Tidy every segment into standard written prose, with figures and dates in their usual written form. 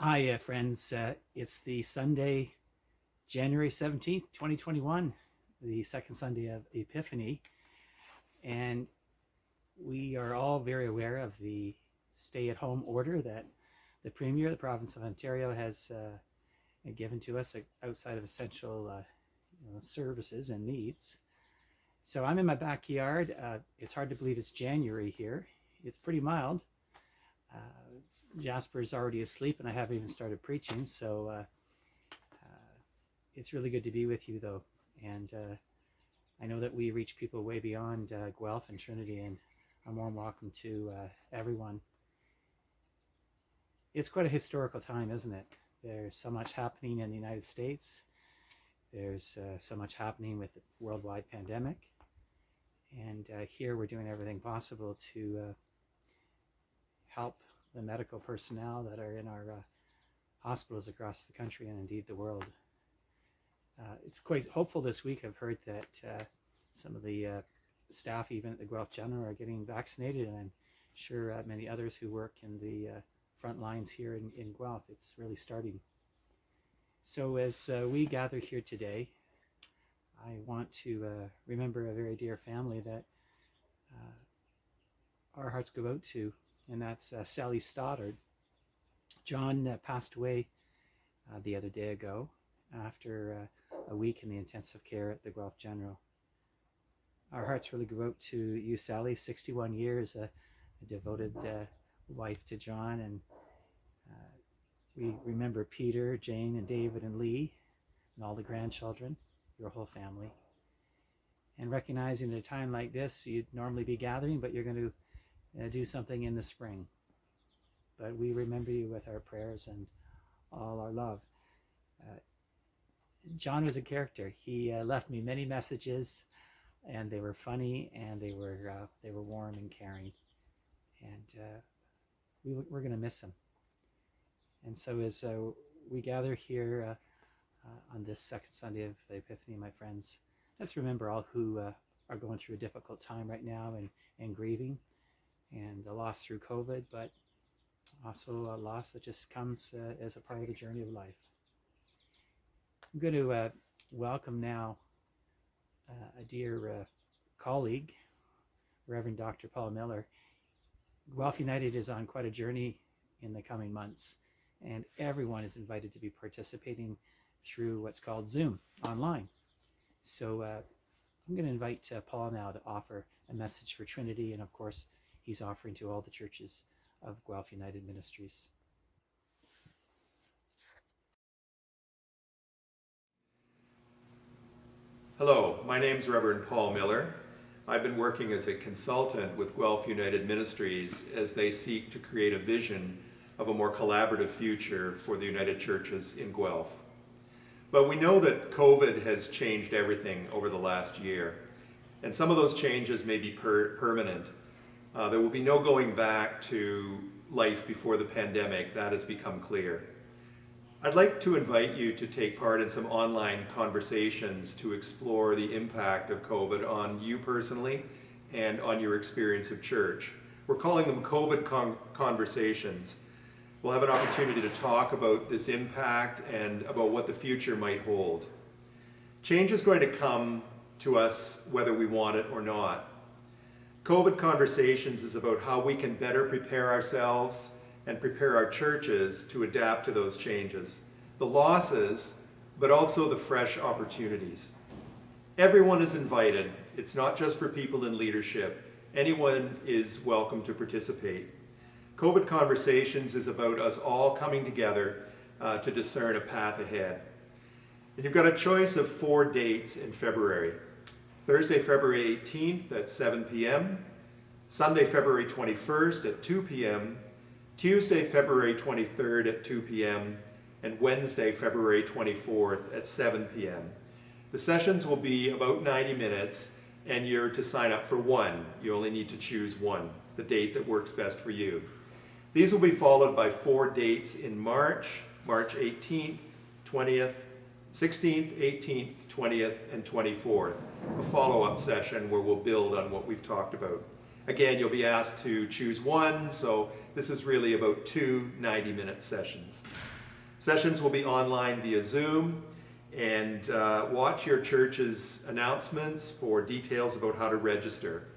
Hi, friends. It's the Sunday, January 17th, 2021, the second Sunday of Epiphany. And we are all very aware of the stay at home order that the Premier of the province of Ontario has given to us outside of essential services and needs. So I'm in my backyard. It's hard to believe it's January here. It's pretty mild. Jasper's already asleep and I haven't even started preaching, so it's really good to be with you though. And I know that we reach people way beyond Guelph and Trinity, and a warm welcome to everyone. It's quite a historical time, isn't it? There's so much happening in the United States. There's so much happening with the worldwide pandemic. And here we're doing everything possible to help the medical personnel that are in our hospitals across the country and indeed the world. It's quite hopeful this week. I've heard that some of the staff, even at the Guelph General, are getting vaccinated, and I'm sure many others who work in the front lines here in Guelph. It's really starting. So as we gather here today, I want to remember a very dear family that our hearts go out to, and that's Sally Stoddard. John passed away the other day ago after a week in the intensive care at the Guelph General. Our hearts really go out to you, Sally. 61 years, a devoted wife to John, and we remember Peter, Jane, and David, and Lee, and all the grandchildren, your whole family. And recognizing at a time like this, you'd normally be gathering, but you're going to do something in the spring. But we remember you with our prayers and all our love. John was a character. He left me many messages, and they were funny, and they were warm and caring. And we're going to miss him. And so as we gather here on this second Sunday of the Epiphany, my friends, let's remember all who are going through a difficult time right now and grieving, and the loss through COVID, but also a loss that just comes as a part of the journey of life. I'm going to welcome now a dear colleague, Reverend Dr. Paul Miller. Guelph United is on quite a journey in the coming months, and everyone is invited to be participating through what's called Zoom online. So I'm going to invite Paul now to offer a message for Trinity, and of course he's offering to all the churches of Guelph United Ministries. Hello, my name's Reverend Paul Miller. I've been working as a consultant with Guelph United Ministries as they seek to create a vision of a more collaborative future for the United Churches in Guelph. But we know that COVID has changed everything over the last year, and some of those changes may be permanent. There will be no going back to life before the pandemic. That has become clear. I'd like to invite you to take part in some online conversations to explore the impact of COVID on you personally and on your experience of church. We're calling them COVID conversations. We'll have an opportunity to talk about this impact and about what the future might hold. Change is going to come to us whether we want it or not. COVID Conversations is about how we can better prepare ourselves and prepare our churches to adapt to those changes, the losses, but also the fresh opportunities. Everyone is invited. It's not just for people in leadership. Anyone is welcome to participate. COVID Conversations is about us all coming together to discern a path ahead. And you've got a choice of 4 dates in February. Thursday, February 18th at 7 p.m., Sunday, February 21st at 2 p.m., Tuesday, February 23rd at 2 p.m., and Wednesday, February 24th at 7 p.m. The sessions will be about 90 minutes, and you're to sign up for one. You only need to choose one, the date that works best for you. These will be followed by 4 dates in March 18th, 20th, 16th, 18th, 20th, and 24th, a follow-up session where we'll build on what we've talked about. Again, you'll be asked to choose one, so this is really about 2 90-minute sessions. Sessions will be online via Zoom, and watch your church's announcements for details about how to register.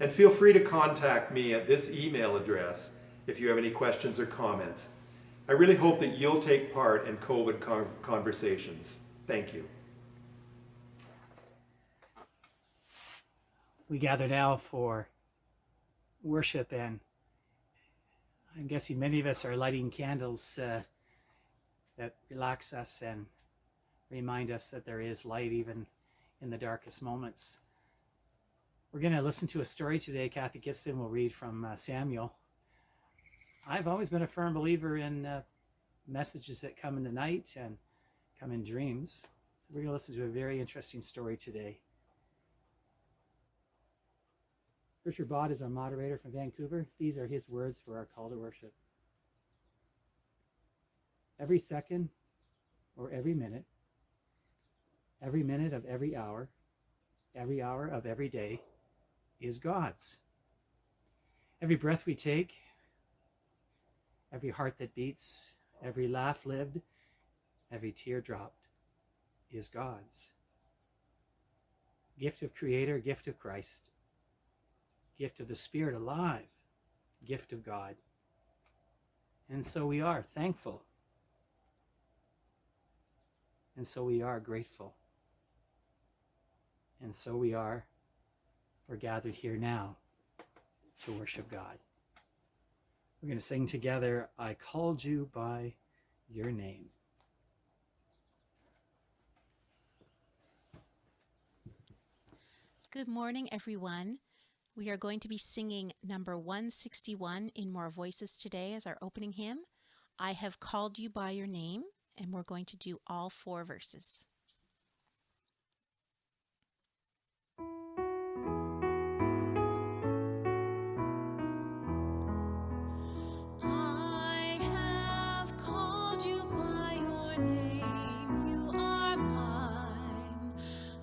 And feel free to contact me at this email address if you have any questions or comments. I really hope that you'll take part in COVID conversations. Thank you. We gather now for worship, and I'm guessing many of us are lighting candles that relax us and remind us that there is light even in the darkest moments. We're going to listen to a story today. Kathy Kiston will read from Samuel. I've always been a firm believer in messages that come in the night and come in dreams. So we're going to listen to a very interesting story today. Richard Bott is our moderator from Vancouver. These are his words for our call to worship. Every second or every minute of every hour of every day is God's. Every breath we take, every heart that beats, every laugh lived, every tear dropped is God's. Gift of Creator, gift of Christ, gift of the Spirit alive, gift of God. And so we are thankful. And so we are grateful. And so we're gathered here now to worship God. We're going to sing together, I Called You by Your Name. Good morning, everyone. We are going to be singing number 161 in More Voices today as our opening hymn. I have called you by your name, and we're going to do all 4 verses. I have called you by your name, you are mine.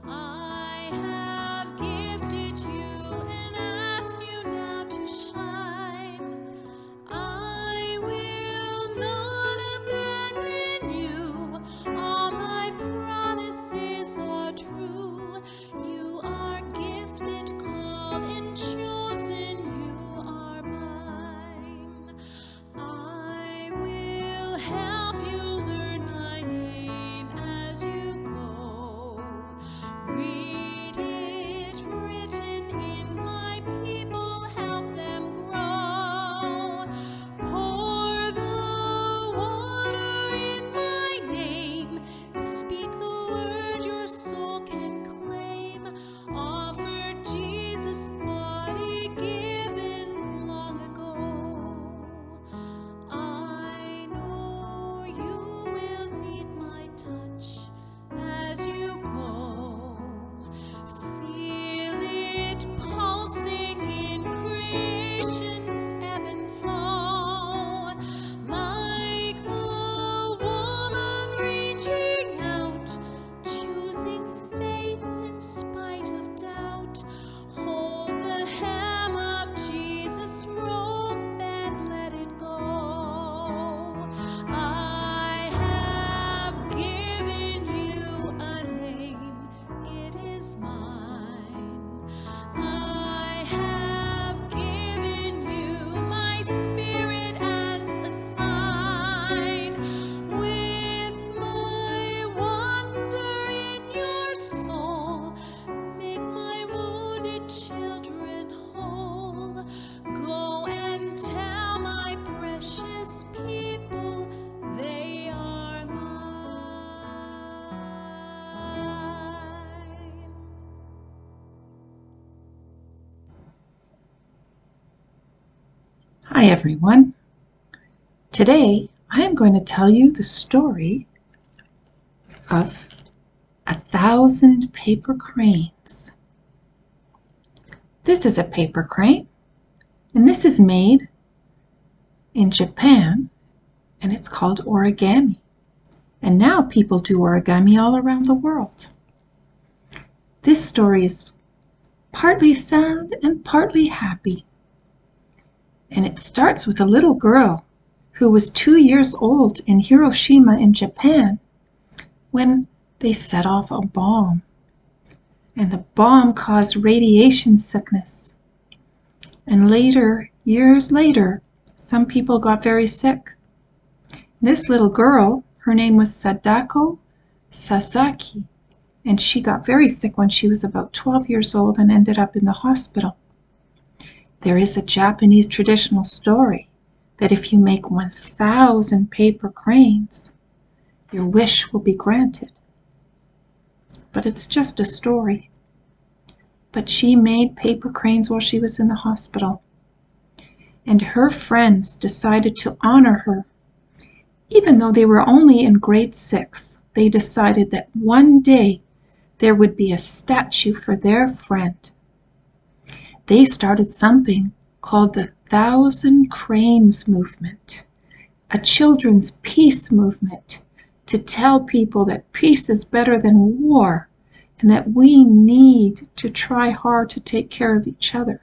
I have gifted you and ask you now to shine. I will not abandon you, all my promises are true. You are gifted, called, and chosen, you are mine. I will help you learn my name as you go. Read it written in my people, help them grow. Pour the water in my name, speak the word your soul can claim. Offer Jesus' body given long ago. I know you will need my touch as you go. Feel it pulsing in creation's ebb and flow. Like the woman reaching out, choosing faith in spite of doubt. Hold the hem of Jesus' robe and let it go. I have given you a name, it is mine. I have given you my spirit as a sign. With my wonder in your soul, make my wounded children whole. Go and tell my precious people they are mine. Hi everyone. Today I am going to tell you the story of 1,000 paper cranes. This is a paper crane, and this is made in Japan, and it's called origami. And now people do origami all around the world. This story is partly sad and partly happy. And it starts with a little girl who was 2 years old in Hiroshima in Japan when they set off a bomb. And the bomb caused radiation sickness. And later, years later, some people got very sick. This little girl, her name was Sadako Sasaki, and she got very sick when she was about 12 years old and ended up in the hospital. There is a Japanese traditional story that if you make 1,000 paper cranes, your wish will be granted. But it's just a story. But she made paper cranes while she was in the hospital. And her friends decided to honor her. Even though they were only in grade 6, they decided that one day there would be a statue for their friend. They started something called the 1,000 Cranes Movement, a children's peace movement to tell people that peace is better than war and that we need to try hard to take care of each other.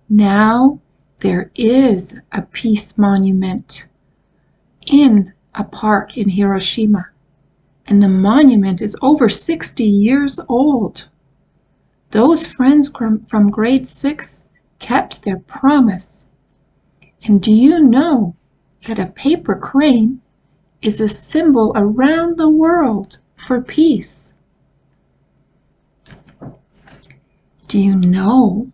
Now there is a peace monument in a park in Hiroshima, and the monument is over 60 years old. Those friends from grade 6 kept their promise. And do you know that a paper crane is a symbol around the world for peace? Do you know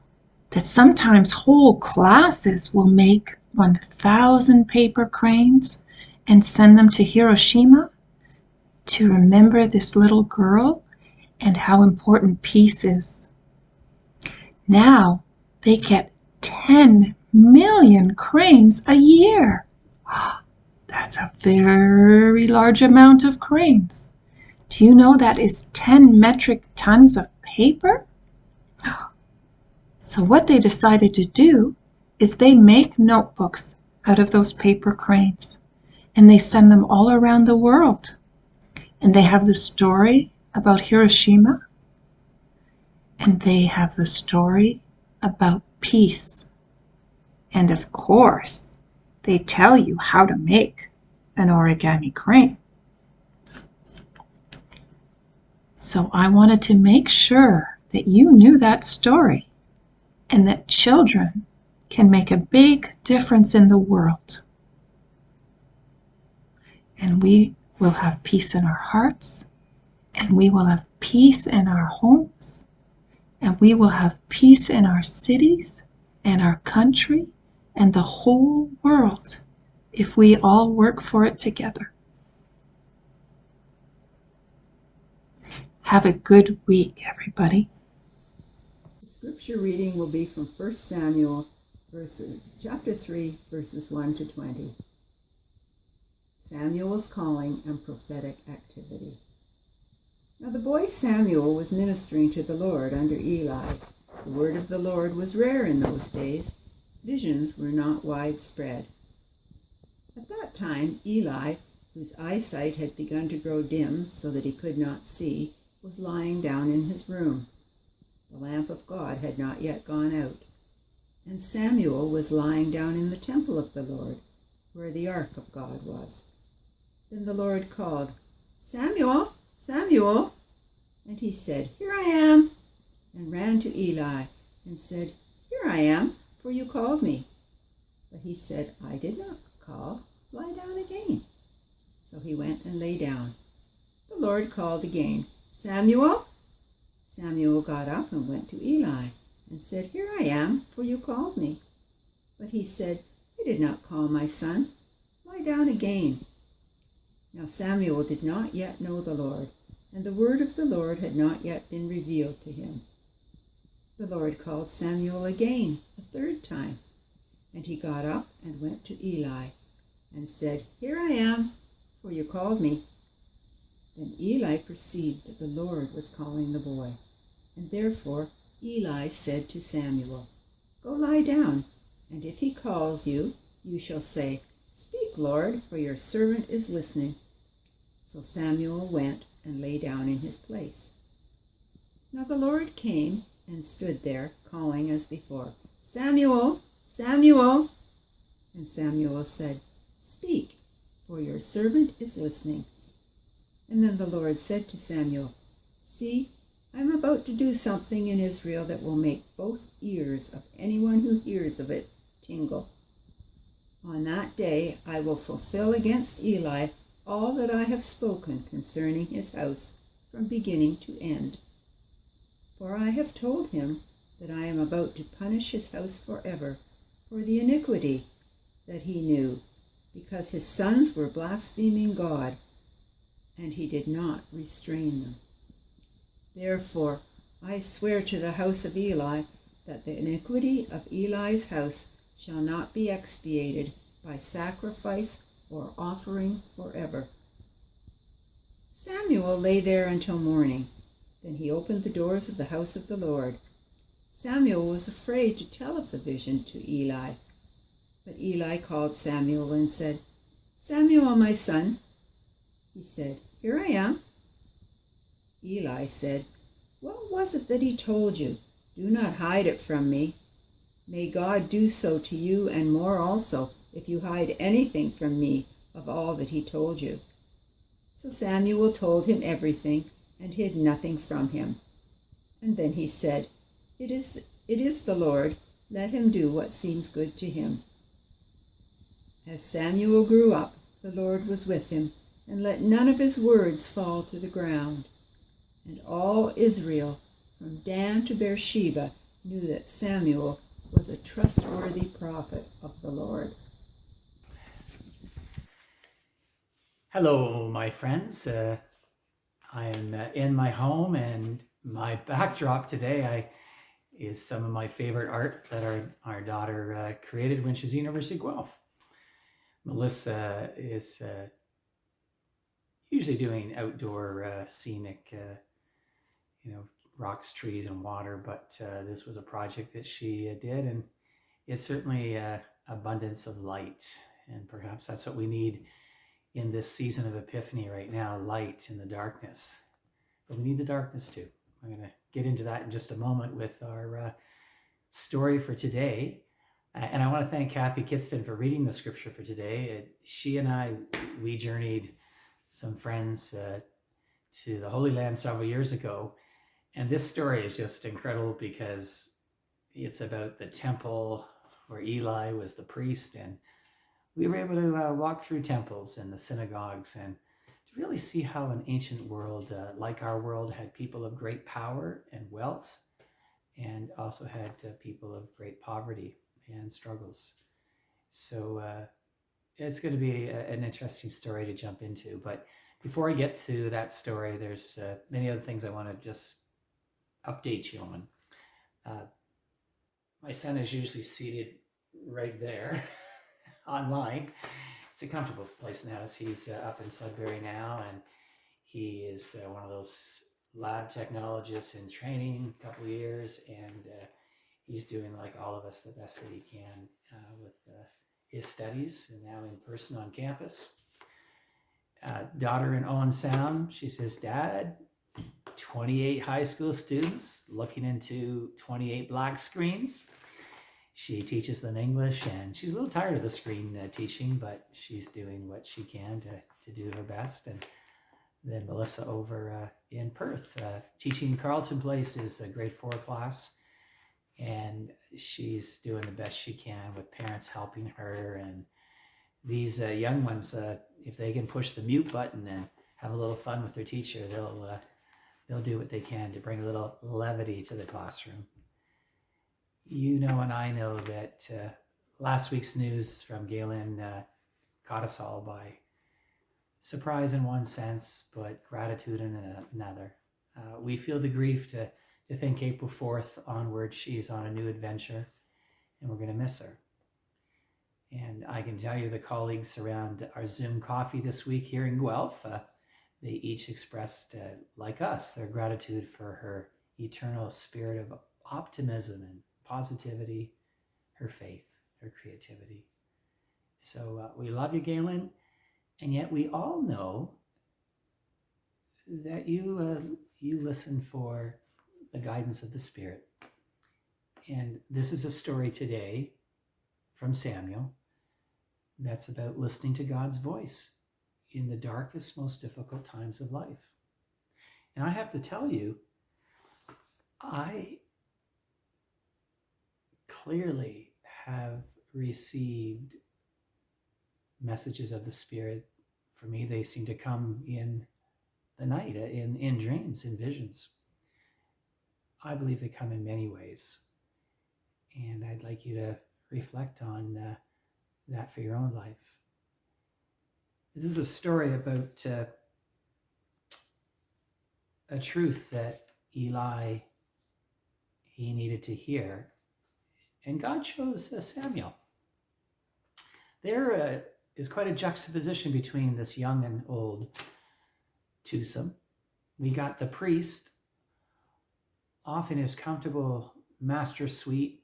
that sometimes whole classes will make 1,000 paper cranes and send them to Hiroshima to remember this little girl and how important peace is? Now they get 10 million cranes a year. That's a very large amount of cranes. Do you know that is 10 metric tons of paper? So what they decided to do is they make notebooks out of those paper cranes, and they send them all around the world. And they have the story about Hiroshima, and they have the story about peace. And of course, they tell you how to make an origami crane. So I wanted to make sure that you knew that story and that children can make a big difference in the world. And we will have peace in our hearts, and we will have peace in our homes, and we will have peace in our cities and our country and the whole world if we all work for it together. Have a good week, everybody. The scripture reading will be from 1 Samuel chapter 3, verses 1 to 20. Samuel's calling and prophetic activity. Now the boy Samuel was ministering to the Lord under Eli. The word of the Lord was rare in those days. Visions were not widespread. At that time, Eli, whose eyesight had begun to grow dim so that he could not see, was lying down in his room. The lamp of God had not yet gone out. And Samuel was lying down in the temple of the Lord, where the ark of God was. Then the Lord called, "Samuel, Samuel!" And he said, "Here I am," and ran to Eli and said, "Here I am, for you called me." But he said, "I did not call. Lie down again." So he went and lay down. The Lord called again, "Samuel!" Samuel got up and went to Eli and said, "Here I am, for you called me." But he said, "You did not call, my son. Lie down again." Now Samuel did not yet know the Lord, and the word of the Lord had not yet been revealed to him. The Lord called Samuel again, a third time, and he got up and went to Eli and said, "Here I am, for you called me." Then Eli perceived that the Lord was calling the boy, and therefore Eli said to Samuel, "Go lie down, and if he calls you, you shall say, 'Speak, Lord, for your servant is listening.'" So Samuel went and lay down in his place. Now the Lord came and stood there, calling as before, "Samuel, Samuel!" And Samuel said, "Speak, for your servant is listening." And then the Lord said to Samuel, "See, I am about to do something in Israel that will make both ears of anyone who hears of it tingle. On that day I will fulfill against Eli all that I have spoken concerning his house from beginning to end. For I have told him that I am about to punish his house forever for the iniquity that he knew, because his sons were blaspheming God, and he did not restrain them. Therefore I swear to the house of Eli that the iniquity of Eli's house shall not be expiated by sacrifice or offering forever." Samuel lay there until morning. Then he opened the doors of the house of the Lord. Samuel was afraid to tell of the vision to Eli. But Eli called Samuel and said, "Samuel, my son." He said, "Here I am." Eli said, "What was it that he told you? Do not hide it from me. May God do so to you and more also, if you hide anything from me of all that he told you." So Samuel told him everything and hid nothing from him. And then he said, It is the Lord. Let him do what seems good to him." As Samuel grew up, the Lord was with him, and let none of his words fall to the ground. And all Israel, from Dan to Beersheba, knew that Samuel was a trustworthy prophet of the Lord. Hello, my friends. I am in my home, and my backdrop today is some of my favorite art that our daughter created when she was at the University of Guelph. Melissa is usually doing outdoor scenic, rocks, trees, and water, but this was a project that she did, and it's certainly abundance of light, and perhaps that's what we need in this season of Epiphany right now, light in the darkness. But we need the darkness too. I'm going to get into that in just a moment with our story for today. And I want to thank Kathy Kitston for reading the scripture for today. She and we journeyed some friends to the Holy Land several years ago. And this story is just incredible because it's about the temple where Eli was the priest, and we were able to walk through temples and the synagogues and to really see how an ancient world, like our world, had people of great power and wealth, and also had people of great poverty and struggles. So it's going to be an interesting story to jump into. But before I get to that story, there's many other things I want to just update you on. My son is usually seated right there online. It's a comfortable place in the house. He's up in Sudbury now, and he is one of those lab technologists in training, a couple of years, and he's doing, like all of us, the best that he can with his studies, and now in person on campus. Daughter in Owen Sound, she says, "Dad, 28 high school students looking into 28 black screens." She teaches them English, and she's a little tired of the screen teaching, but she's doing what she can to do her best. And then Melissa over in Perth, teaching Carleton Place is a grade 4 class, and she's doing the best she can with parents helping her. And these young ones, if they can push the mute button and have a little fun with their teacher, they'll do what they can to bring a little levity to the classroom. You know, and I know that last week's news from Galen caught us all by surprise in one sense, but gratitude in another. We feel the grief to think April 4th onward, she's on a new adventure, and we're going to miss her. And I can tell you the colleagues around our Zoom coffee this week here in Guelph, they each expressed, like us, their gratitude for her eternal spirit of optimism and positivity, her faith, her creativity. So we love you, Galen, and yet we all know that you listen for the guidance of the Spirit. And this is a story today from Samuel that's about listening to God's voice in the darkest, most difficult times of life. And I have to tell you, I clearly have received messages of the Spirit. For me, they seem to come in the night, in dreams, in visions. I believe they come in many ways. And I'd like you to reflect on that for your own life. This is a story about a truth that Eli, he needed to hear. And God chose Samuel. There is quite a juxtaposition between this young and old twosome. We got the priest off in his comfortable master suite.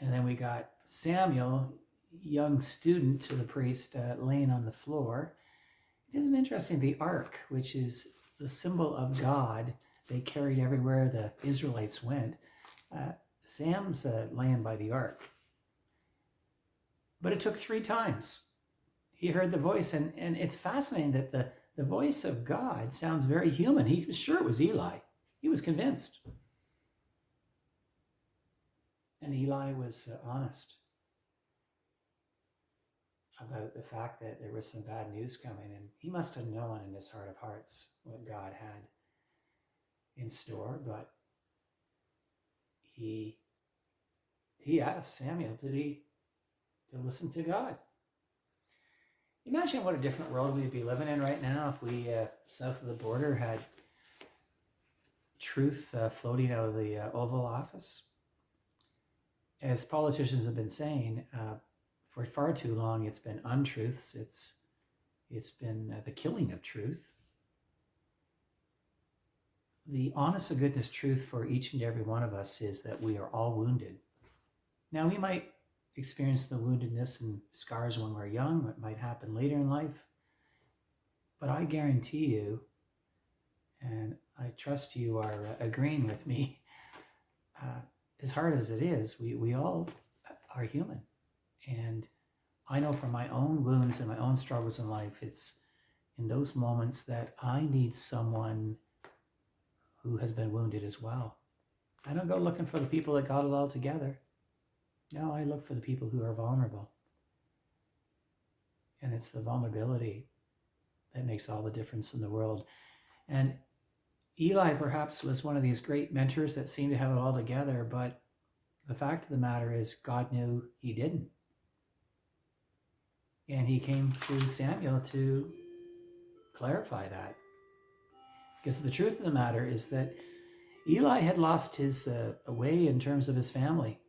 And then we got Samuel, young student to the priest, laying on the floor. Isn't it interesting? The ark, which is the symbol of God, they carried everywhere the Israelites went. Sam's laying by the ark. But it took 3 times. He heard the voice, and it's fascinating that the voice of God sounds very human. He was sure it was Eli. He was convinced. And Eli was honest about the fact that there was some bad news coming, and he must have known in his heart of hearts what God had in store, but he asked Samuel to listen to God. Imagine what a different world we'd be living in right now if we, south of the border, had truth floating out of the Oval Office. As politicians have been saying, for far too long, it's been untruths. It's been the killing of truth. The honest to goodness truth for each and every one of us is that we are all wounded. Now, we might experience the woundedness and scars when we're young. It might happen later in life. But I guarantee you, and I trust you are agreeing with me, as hard as it is, we all are human. And I know from my own wounds and my own struggles in life, it's in those moments that I need someone who has been wounded as well. I don't go looking for the people that got it all together. No, I look for the people who are vulnerable. And it's the vulnerability that makes all the difference in the world. And Eli perhaps was one of these great mentors that seemed to have it all together, but the fact of the matter is God knew he didn't. And he came to Samuel to clarify that. Because the truth of the matter is that Eli had lost his way in terms of his family.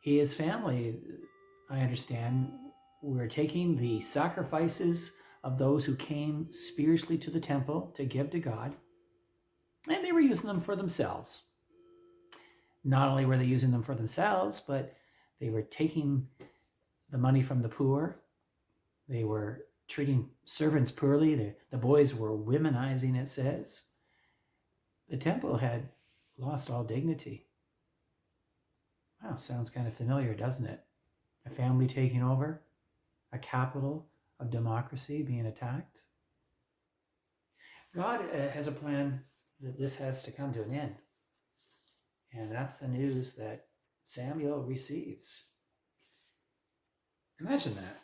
His family, I understand, were taking the sacrifices of those who came spiritually to the temple to give to God, and they were using them for themselves. Not only were they using them for themselves, but they were taking the money from the poor. They were treating servants poorly. The boys were womenizing, it says. The temple had lost all dignity. Wow, sounds kind of familiar, doesn't it? A family taking over, a capital of democracy being attacked. God has a plan that this has to come to an end. And that's the news that Samuel receives. Imagine that.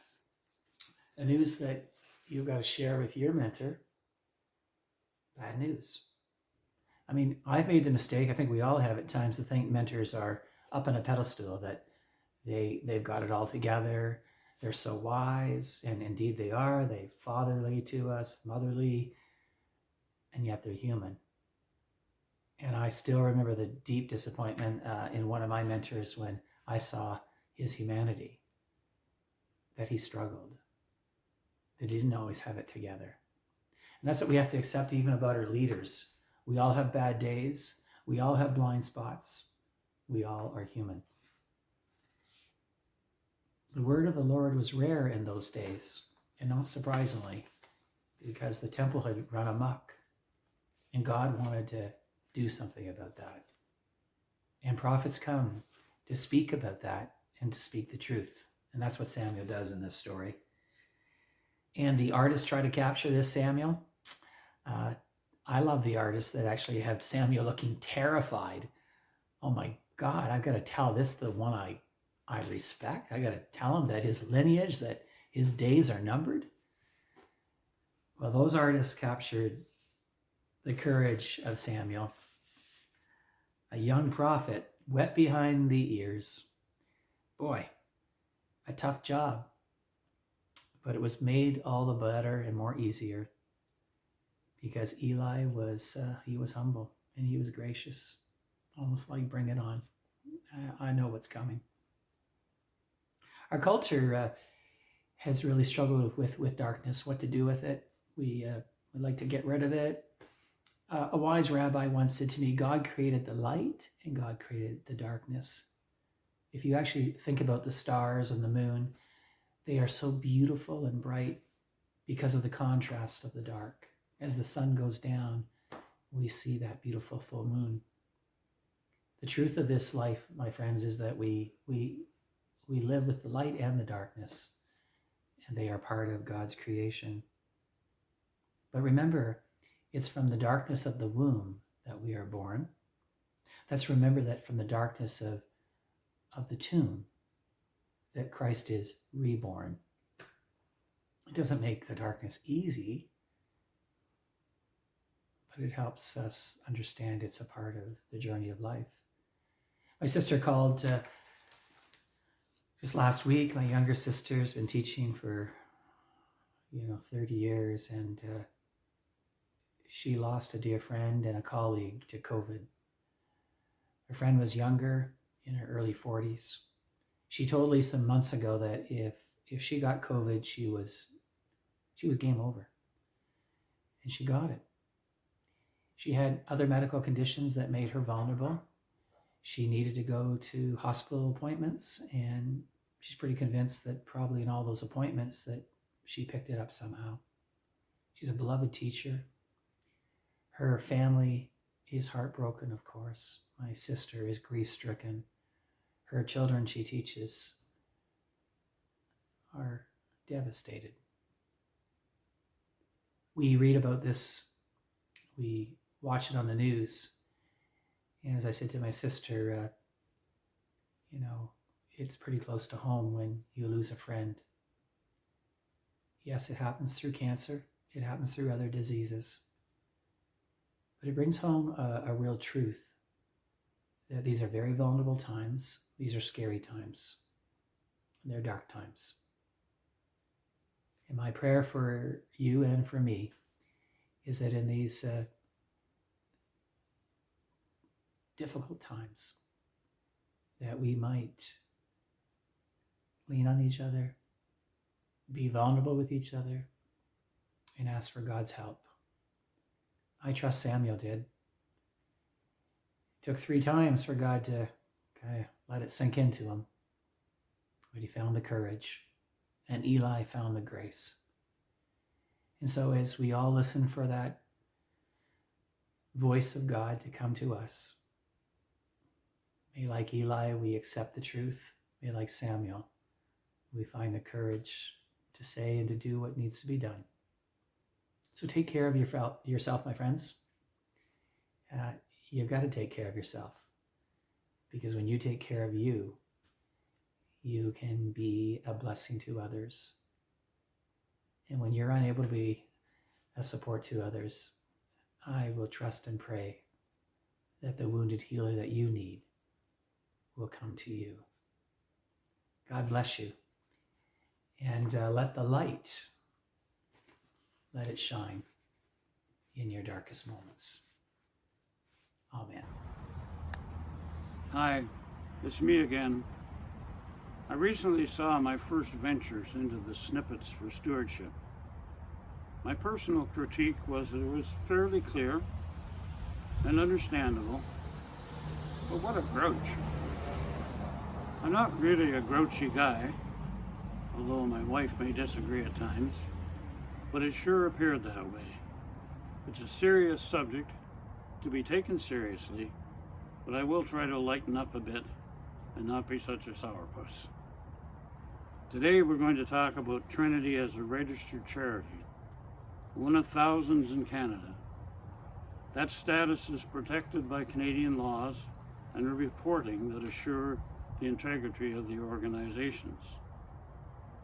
A news that you've got to share with your mentor. Bad news. I mean, I've made the mistake, I think we all have at times, to think mentors are up on a pedestal, that they've got it all together. They're so wise, and indeed they are. They're fatherly to us, motherly, and yet they're human. And I still remember the deep disappointment in one of my mentors when I saw his humanity, that he struggled, that he didn't always have it together. And that's what we have to accept even about our leaders. We all have bad days. We all have blind spots. We all are human. The word of the Lord was rare in those days, and not surprisingly, because the temple had run amok, and God wanted to do something about that. And prophets come to speak about that and to speak the truth. And that's what Samuel does in this story. And the artists try to capture this Samuel. I love the artists that actually have Samuel looking terrified. Oh my God, I've got to tell this the one I respect. I got to tell him that his lineage, that his days are numbered. Well, those artists captured the courage of Samuel, a young prophet, wet behind the ears. Boy, a tough job, but it was made all the better and more easier because Eli was humble and he was gracious, almost like bring it on. I know what's coming. Our culture has really struggled with darkness, what to do with it. We like to get rid of it. A wise rabbi once said to me, God created the light and God created the darkness. If you actually think about the stars and the moon, they are so beautiful and bright because of the contrast of the dark. As the sun goes down, we see that beautiful full moon. The truth of this life, my friends, is that we live with the light and the darkness, and they are part of God's creation. But remember, it's from the darkness of the womb that we are born. Let's remember that from the darkness of the tomb that Christ is reborn. It doesn't make the darkness easy, but it helps us understand it's a part of the journey of life. My sister called just last week. My younger sister's been teaching for 30 years, and she lost a dear friend and a colleague to COVID. Her friend was younger, in her early 40s. She told Lisa months ago that if she got COVID, she was game over. And she got it. She had other medical conditions that made her vulnerable. She needed to go to hospital appointments, and she's pretty convinced that probably in all those appointments that she picked it up somehow. She's a beloved teacher. Her family is heartbroken, of course. My sister is grief-stricken. Her children she teaches are devastated. We read about this. We watch it on the news. And as I said to my sister, it's pretty close to home when you lose a friend. Yes, it happens through cancer. It happens through other diseases. But it brings home a real truth that these are very vulnerable times. These are scary times. They're dark times. And my prayer for you and for me is that in these difficult times, that we might lean on each other, be vulnerable with each other, and ask for God's help. I trust Samuel did. It took 3 times for God to kind of let it sink into him. But he found the courage, and Eli found the grace. And so as we all listen for that voice of God to come to us, may like Eli, we accept the truth. May like Samuel, we find the courage to say and to do what needs to be done. So take care of yourself, my friends. You've got to take care of yourself, because when you take care of you, you can be a blessing to others. And when you're unable to be a support to others, I will trust and pray that the wounded healer that you need will come to you. God bless you. And let the light, let it shine in your darkest moments. Amen. Hi, it's me again. I recently saw my first ventures into the snippets for stewardship. My personal critique was that it was fairly clear and understandable, but what a grouch. I'm not really a grouchy guy, although my wife may disagree at times, but it sure appeared that way. It's a serious subject, to be taken seriously, but I will try to lighten up a bit and not be such a sourpuss. Today we're going to talk about Trinity as a registered charity, one of thousands in Canada. That status is protected by Canadian laws and a reporting that assure the integrity of the organizations.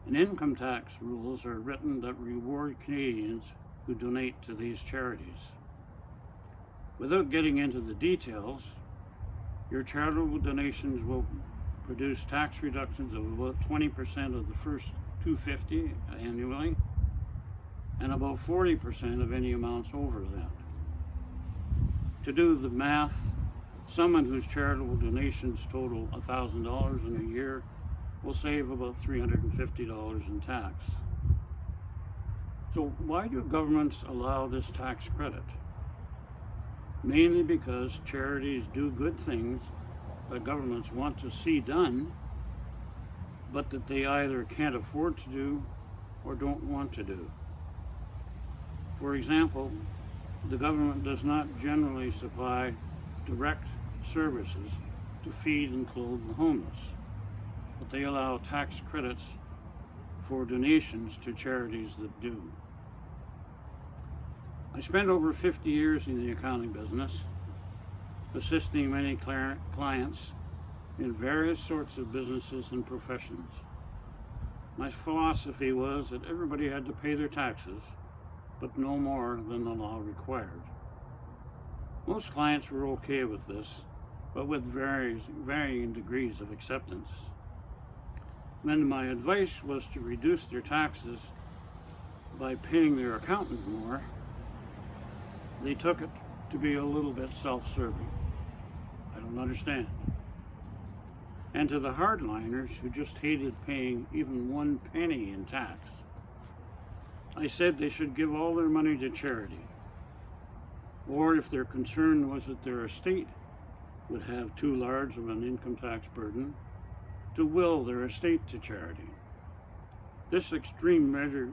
And income tax rules are written that reward Canadians who donate to these charities. Without getting into the details, your charitable donations will produce tax reductions of about 20% of the first $250 annually, and about 40% of any amounts over that. To do the math, someone whose charitable donations total $1,000 in a year will save about $350 in tax. So why do governments allow this tax credit? Mainly because charities do good things that governments want to see done, but that they either can't afford to do or don't want to do. For example, the government does not generally supply direct services to feed and clothe the homeless, but they allow tax credits for donations to charities that do. I spent over 50 years in the accounting business, assisting many clients in various sorts of businesses and professions. My philosophy was that everybody had to pay their taxes, but no more than the law required. Most clients were okay with this, but with varying degrees of acceptance. When my advice was to reduce their taxes by paying their accountant more, they took it to be a little bit self-serving. I don't understand. And to the hardliners who just hated paying even 1 penny in tax, I said they should give all their money to charity. Or if their concern was that their estate would have too large of an income tax burden, to will their estate to charity. This extreme measure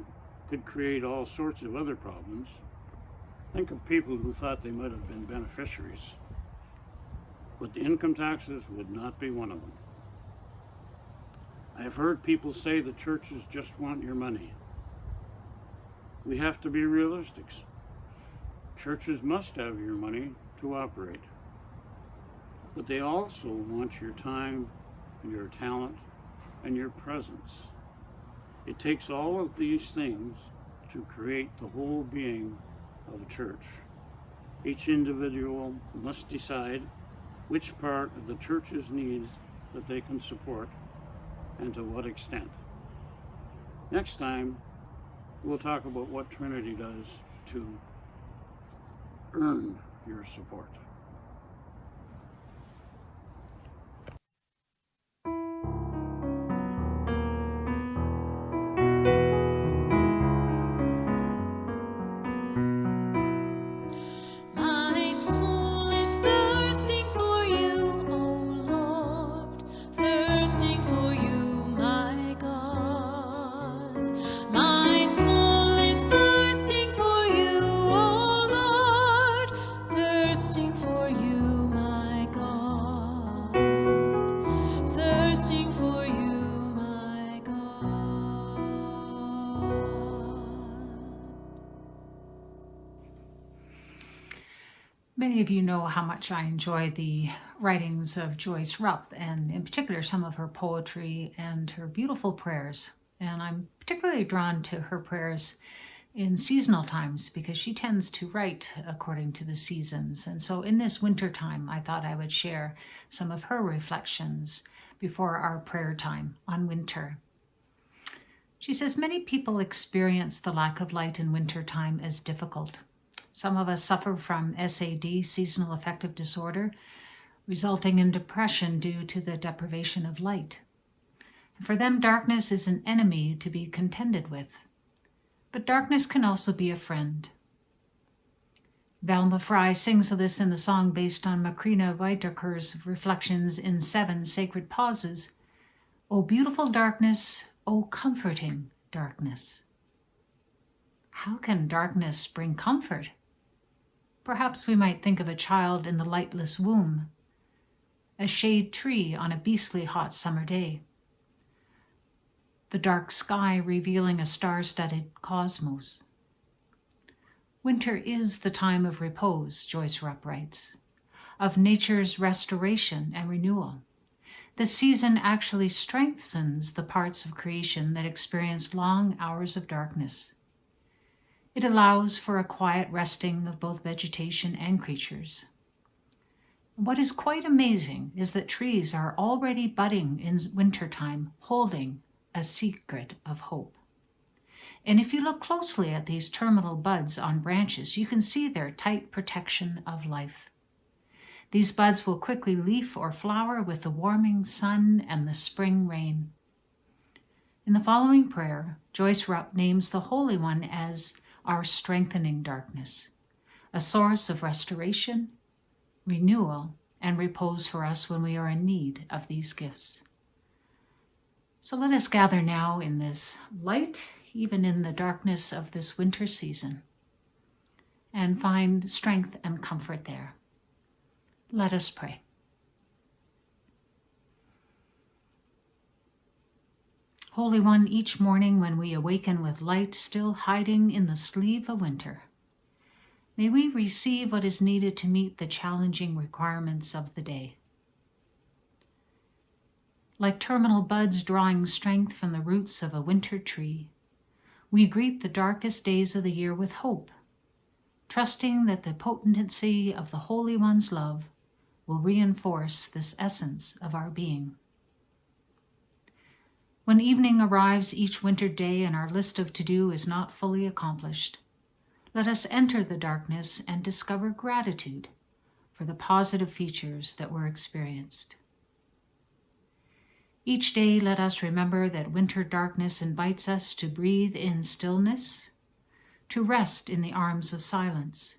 could create all sorts of other problems. Think of people who thought they might have been beneficiaries, but the income taxes would not be one of them. I have heard people say the churches just want your money. We have to be realistic. Churches must have your money to operate, but they also want your time, your talent, and your presence. It takes all of these things to create the whole being of a church. Each individual must decide which part of the church's needs that they can support and to what extent. Next time, we'll talk about what Trinity does to earn your support. My soul is thirsting for you, O Lord, thirsting for you, my God. My soul is thirsting for you, O Lord, thirsting for you, my God, thirsting for you, my God. Many of you know how much I enjoy the writings of Joyce Rupp, and in particular some of her poetry and her beautiful prayers. And I'm particularly drawn to her prayers in seasonal times because she tends to write according to the seasons. And so in this winter time, I thought I would share some of her reflections before our prayer time on winter. She says, many people experience the lack of light in winter time as difficult. Some of us suffer from SAD, seasonal affective disorder, resulting in depression due to the deprivation of light. And for them, darkness is an enemy to be contended with. But darkness can also be a friend. Velma Fry sings of this in the song based on Macrina Whitaker's reflections in 7 Sacred Pauses. O beautiful darkness, O comforting darkness. How can darkness bring comfort? Perhaps we might think of a child in the lightless womb, a shade tree on a beastly hot summer day, the dark sky revealing a star-studded cosmos. Winter is the time of repose, Joyce Rupp writes, of nature's restoration and renewal. The season actually strengthens the parts of creation that experience long hours of darkness. It allows for a quiet resting of both vegetation and creatures. What is quite amazing is that trees are already budding in wintertime, holding a secret of hope. And if you look closely at these terminal buds on branches, you can see their tight protection of life. These buds will quickly leaf or flower with the warming sun and the spring rain. In the following prayer, Joyce Rupp names the Holy One as our strengthening darkness, a source of restoration, renewal, and repose for us when we are in need of these gifts. So let us gather now in this light, even in the darkness of this winter season, and find strength and comfort there. Let us pray. Holy One, each morning when we awaken with light still hiding in the sleeve of winter, may we receive what is needed to meet the challenging requirements of the day. Like terminal buds drawing strength from the roots of a winter tree, we greet the darkest days of the year with hope, trusting that the potency of the Holy One's love will reinforce this essence of our being. When evening arrives each winter day and our list of to-do is not fully accomplished, let us enter the darkness and discover gratitude for the positive features that were experienced. Each day, let us remember that winter darkness invites us to breathe in stillness, to rest in the arms of silence,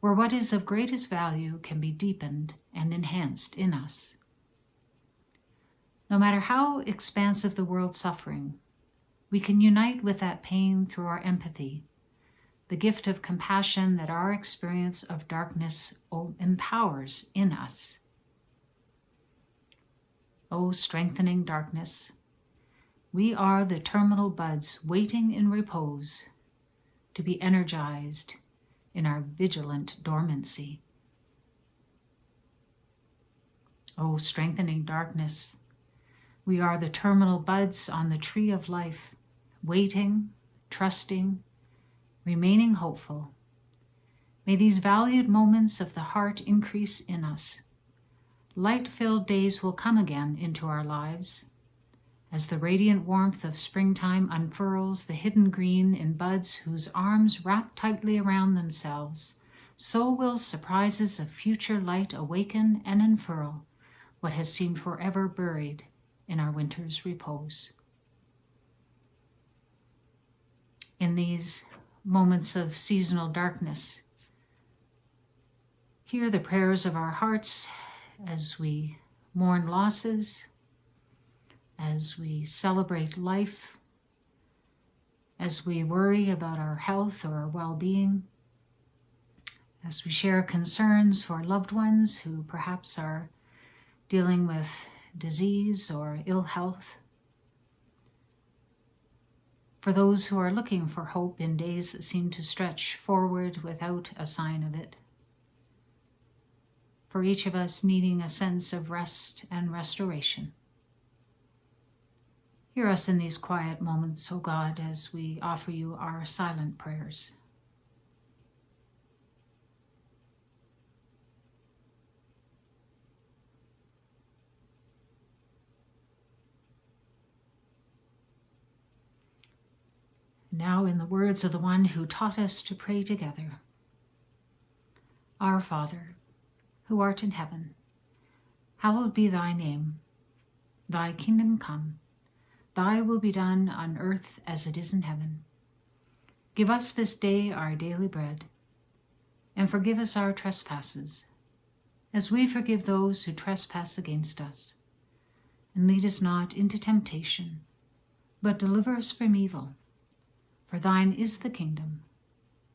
where what is of greatest value can be deepened and enhanced in us. No matter how expansive the world's suffering, we can unite with that pain through our empathy, the gift of compassion that our experience of darkness empowers in us. O strengthening darkness, we are the terminal buds waiting in repose to be energized in our vigilant dormancy. O strengthening darkness, we are the terminal buds on the tree of life, waiting, trusting, remaining hopeful. May these valued moments of the heart increase in us. Light-filled days will come again into our lives. As the radiant warmth of springtime unfurls the hidden green in buds whose arms wrap tightly around themselves, so will surprises of future light awaken and unfurl what has seemed forever buried in our winter's repose. In these moments of seasonal darkness, hear the prayers of our hearts as we mourn losses, as we celebrate life, as we worry about our health or our well-being, as we share concerns for loved ones who perhaps are dealing with disease or ill health, for those who are looking for hope in days that seem to stretch forward without a sign of it, for each of us needing a sense of rest and restoration. Hear us in these quiet moments, O God, as we offer you our silent prayers. Now, in the words of the one who taught us to pray together, Our Father, who art in heaven, hallowed be thy name. Thy kingdom come, thy will be done on earth as it is in heaven. Give us this day our daily bread, and forgive us our trespasses, as we forgive those who trespass against us. And lead us not into temptation, but deliver us from evil. For thine is the kingdom,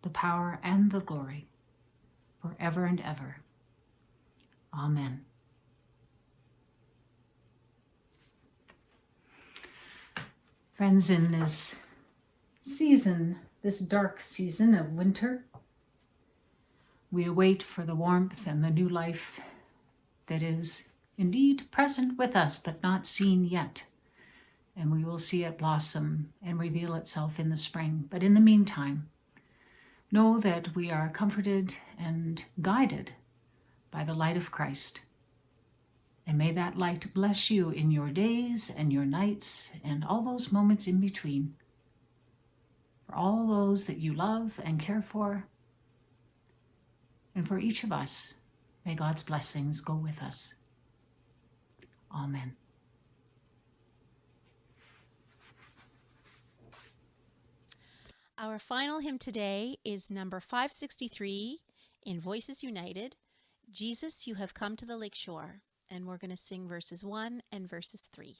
the power, and the glory, forever and ever. Amen. Friends, in this season, this dark season of winter, we await for the warmth and the new life that is indeed present with us, but not seen yet. And we will see it blossom and reveal itself in the spring. But in the meantime, know that we are comforted and guided by the light of Christ. And may that light bless you in your days and your nights and all those moments in between. For all those that you love and care for, and for each of us, may God's blessings go with us. Amen. Our final hymn today is number 563 in Voices United, Jesus, You Have Come to the Lakeshore. And we're going to sing verses 1 and verses 3.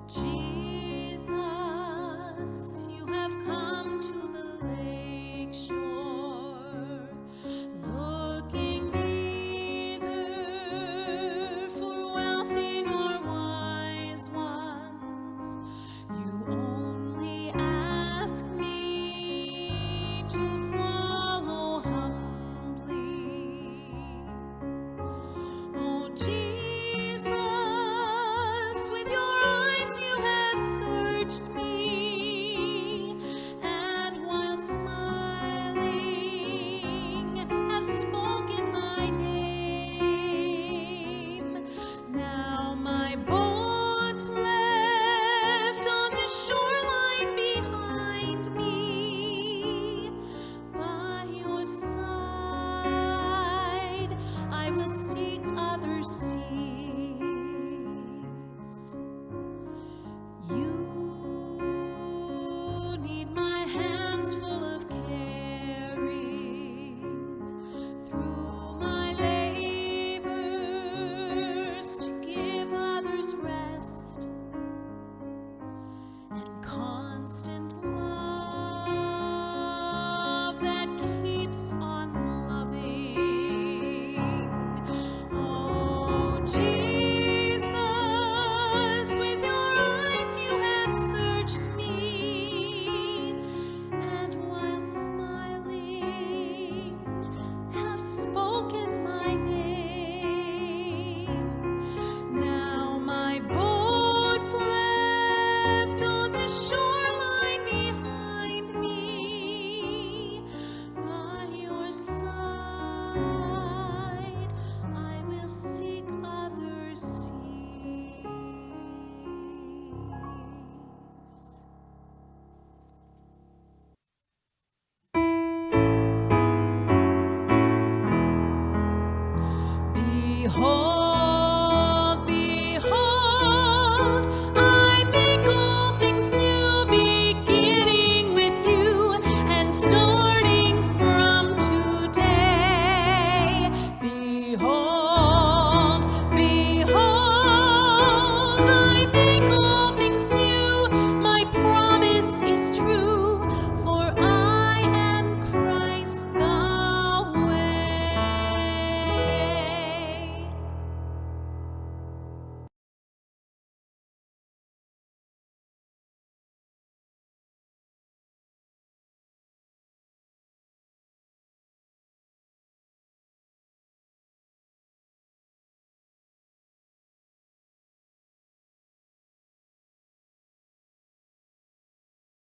Jesus, you have come to the lake shore, looking neither for wealthy nor wise ones. You only ask me to follow humbly. Oh, Jesus, with your eyes you have searched me, and while smiling have spoken my name. Now my boat's left on the shoreline behind me. By your side I will seek other seas. You need my hands full of caring through my labors to give others rest and constant love that keeps on loving. Oh, Jesus, with your eyes you have searched me, and while smiling have spoken my name. Now my boat's left on the shoreline behind me. By your side I will seek other seas. Behold,